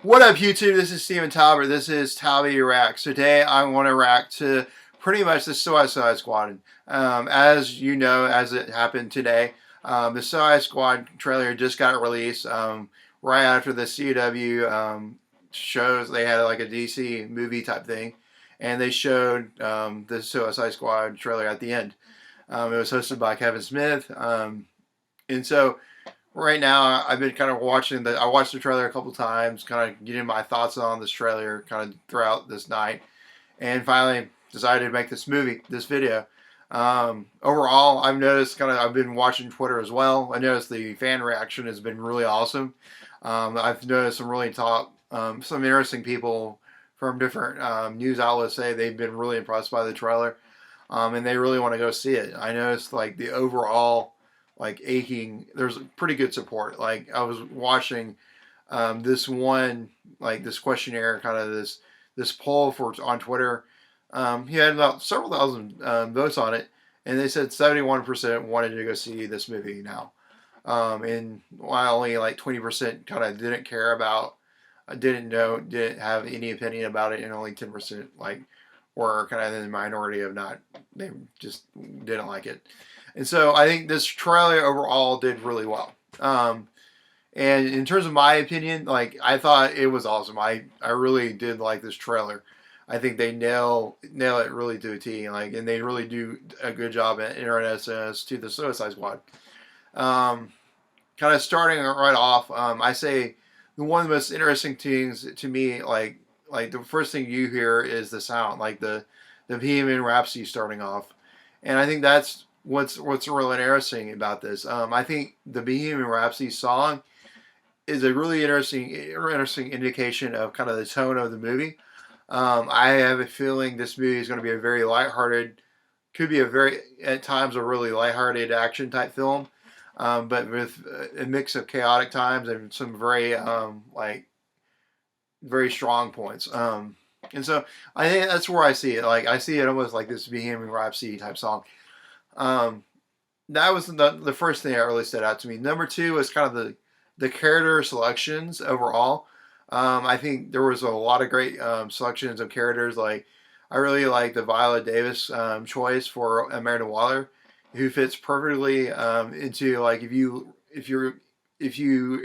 What up, YouTube? This is Steven Talbot. This is Talbot Reacts. Today, I want to react to pretty much the Suicide Squad. As you know, as it happened today, the Suicide Squad trailer just got released right after the CW shows. They had like a DC movie type thing, and they showed the Suicide Squad trailer at the end. It was hosted by Kevin Smith, and so right now I've been kind of watching I watched the trailer a couple times, kind of getting my thoughts on this trailer kind of throughout this night, and finally decided to make this video. Overall, I've noticed I've been watching Twitter as well. I noticed the fan reaction has been really awesome. I've noticed some interesting people from different news outlets say they've been really impressed by the trailer, and they really want to go see it. I noticed like the overall there's pretty good support. Like I was watching this one, like this questionnaire, kind of this poll on Twitter. He had about several thousand votes on it, and they said 71% wanted to go see this movie now. And while only like 20% kind of didn't care about, didn't know, didn't have any opinion about it, and only 10% like were kind of in the minority of not, they just didn't like it. And so I think this trailer overall did really well. And in terms of my opinion, like I thought it was awesome. I really did like this trailer. I think they nail it really to a T. And they really do a good job at introducing us to the Suicide Squad. Kind of starting right off, I say one of the most interesting things to me, like the first thing you hear is the sound, like the Bohemian Rhapsody starting off, and I think that's what's really interesting about this. I think the Bohemian Rhapsody song is a really interesting indication of kind of the tone of the movie. I have a feeling this movie is going to be a very lighthearted, could be at times a really lighthearted action type film, but with a mix of chaotic times and some very strong points. And so I think that's where I see it. Like I see it almost like this Bohemian Rhapsody type song. That was the first thing that really stood out to me. Number two was kind of the character selections overall. I think there was a lot of great selections of characters. Like I really like the Viola Davis choice for Amanda Waller, who fits perfectly into like if you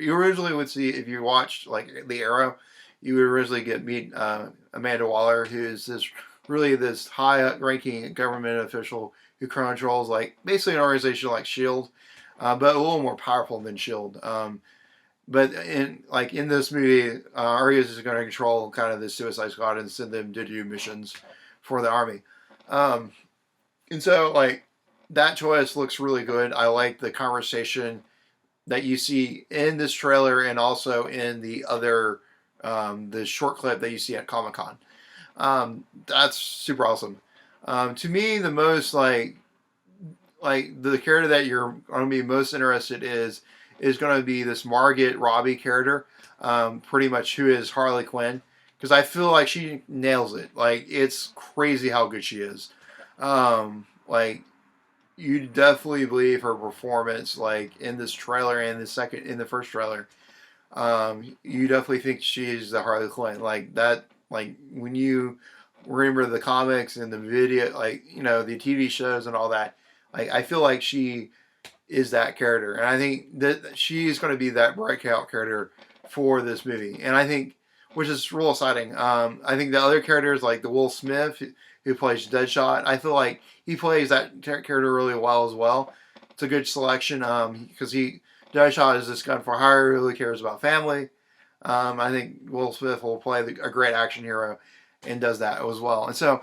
originally would see, if you watched like The Arrow, you would originally meet Amanda Waller, who is this high-ranking government official who controls like basically an organization like Shield, but a little more powerful than Shield. But in this movie, Arya is going to control kind of the Suicide Squad and send them to do missions for the army. And so like that choice looks really good. I like the conversation that you see in this trailer and also in the other the short clip that you see at Comic-Con. That's super awesome. To me, the most like the character that you're going to be most interested is going to be this Margot Robbie character, pretty much who is Harley Quinn, because I feel like she nails it. Like it's crazy how good she is. Like you definitely believe her performance, like in this trailer and in the first trailer. You definitely think she's the Harley Quinn, like that. Like when you remember the comics and the video, like the TV shows and all that, like I feel like she is that character, and I think that she is going to be that breakout character for this movie. And I think, which is real exciting. I think the other characters like the Will Smith who plays Deadshot, I feel like he plays that character really well as well. It's a good selection because Deadshot is this gun for hire who really cares about family. I think Will Smith will play a great action hero and does that as well. And so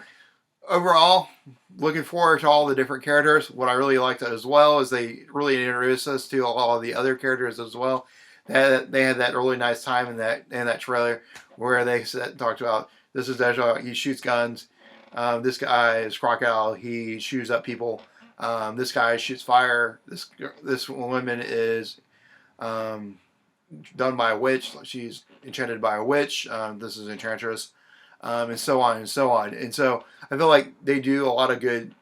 overall, looking forward to all the different characters. What I really liked as well is they really introduced us to all of the other characters as well. They had that really nice time in that trailer where they talked about, this is Deadshot, he shoots guns. This guy is Crocodile, he shoots up people. This guy shoots fire. This woman is done by a witch. She's enchanted by a witch. This is Enchantress, and so on and so on. And so I feel like they do a lot of good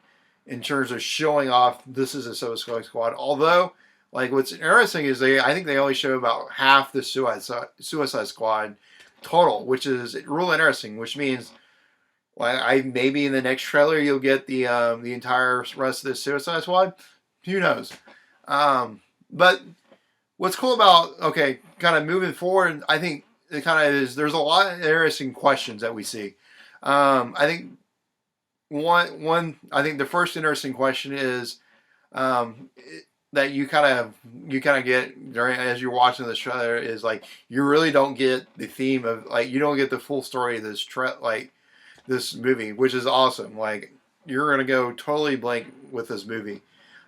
in terms of showing off this is a Suicide Squad. Although, like what's interesting is I think they only show about half the Suicide Squad total, which is real interesting. Which means, like, I maybe in the next trailer you'll get the entire rest of the Suicide Squad. Who knows? But what's cool about, okay, kind of moving forward, I think it kind of is. There's a lot of interesting questions that we see. I think I think the first interesting question is um, that you kind of get during as you're watching this trailer is like you really don't get the theme of, like, you don't get the full story of this movie, which is awesome. Like, you're gonna go totally blank with this movie.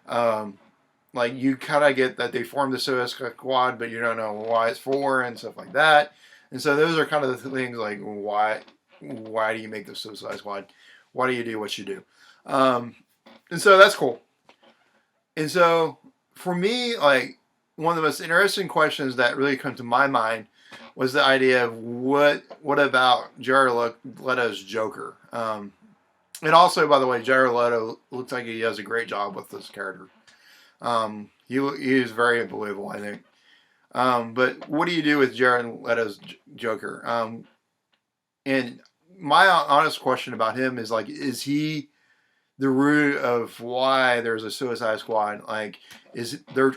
Um, like, you kind of get that they formed the Suicide Squad, but you don't know why it's for and stuff like that. And so those are kind of the things, like, why do you make the Suicide Squad? Why do you do what you do? Um, and so that's cool. And so for me, like, one of the most interesting questions that really come to my mind was the idea of what about Jared Leto's Joker? And also, by the way, Jared Leto looks like he does a great job with this character. He is very believable, I think. But what do you do with Jared Leto's Joker? And my honest question about him is, like, is he the root of why there's a Suicide Squad? Like,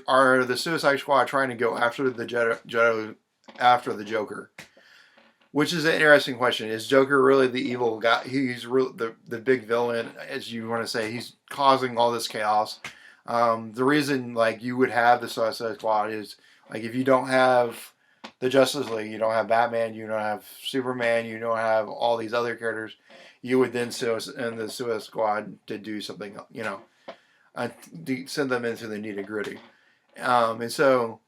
are the Suicide Squad trying to go after after the Joker? Which is an interesting question. Is Joker really the evil guy? He's the big villain, as you want to say. He's causing all this chaos. The reason, like, you would have the Suicide Squad is, like, if you don't have the Justice League, you don't have Batman, you don't have Superman, you don't have all these other characters, you would then send the Suicide Squad to do something, send them into the nitty gritty. And so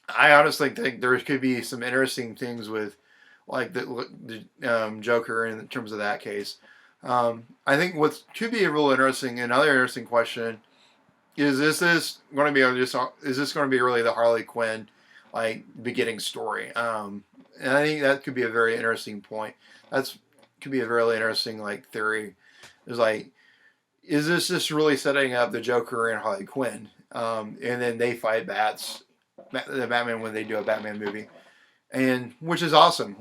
I honestly think there could be some interesting things with, like, the Joker in terms of that case. I think what could be a real interesting, another interesting question is this going to be really the Harley Quinn, like, beginning story? And I think that could be a very interesting point. Could be a really interesting, like, theory. Is, like, is this just really setting up the Joker and Harley Quinn, and then they fight the Batman when they do a Batman movie, and which is awesome.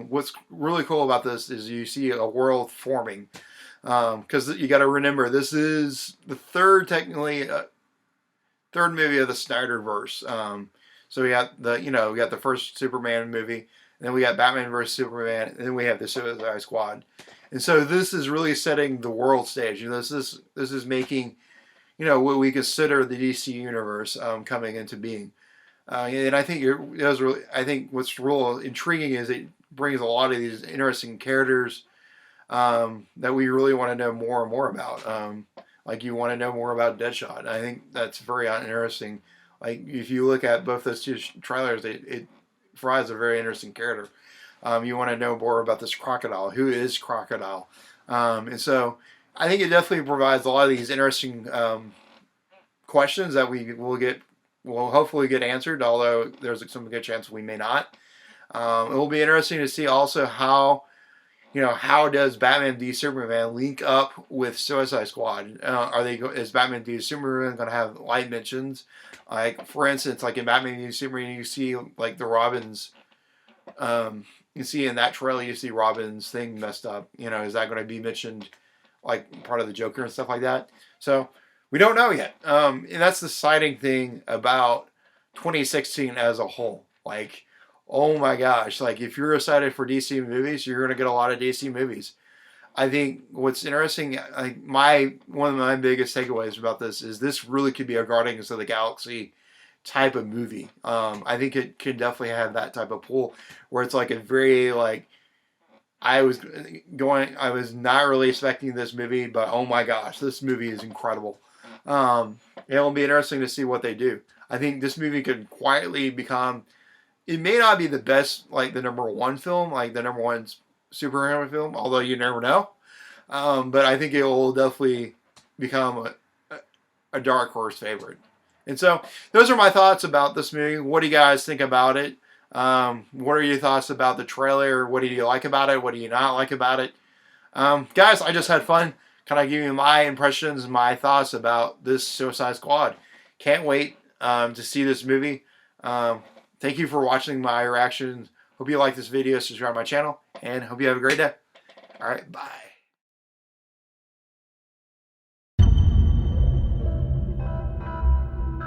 What's really cool about this is you see a world forming, because you got to remember this is the third movie of the Snyderverse. So we got the first Superman movie, and then we got Batman vs Superman, and then we have the Suicide Squad. And so this is really setting the world stage. This is making, what we consider the DC universe coming into being. And I think I think what's real intriguing is it brings a lot of these interesting characters that we really want to know more and more about. Like, you want to know more about Deadshot. I think that's very interesting. Like, if you look at both those two trailers, it provides a very interesting character. You want to know more about this Crocodile. Who is Crocodile? And so I think it definitely provides a lot of these interesting questions that will hopefully get answered, although there's some good chance we may not. It will be interesting to see also how does Batman v Superman link up with Suicide Squad? Is Batman v Superman going to have light mentions? Like, for instance, like in Batman v Superman, you see, like, the Robin's, you see in that trailer, you see Robin's thing messed up. Is that going to be mentioned, like, part of the Joker and stuff like that? So we don't know yet. And that's the exciting thing about 2016 as a whole. Like, oh my gosh, like, if you're excited for DC movies, you're going to get a lot of DC movies. I think what's interesting, like, one of my biggest takeaways about this really could be a Guardians of the Galaxy type of movie. I think it could definitely have that type of pull where it's like a very, like, I was not really expecting this movie, but oh my gosh, this movie is incredible. It'll be interesting to see what they do. I think this movie could quietly become, it may not be the best, like, the number one film, like the number one superhero film, although you never know. But I think it will definitely become a dark horse favorite. And so those are my thoughts about this movie. What do you guys think about it? What are your thoughts about the trailer? What do you like about it? What do you not like about it? Guys, I just had fun kind of giving you my impressions, my thoughts about this Suicide Squad. Can't wait to see this movie. Thank you for watching my reactions Hope you like this video, subscribe to my channel, and hope you have a great day. All right, bye.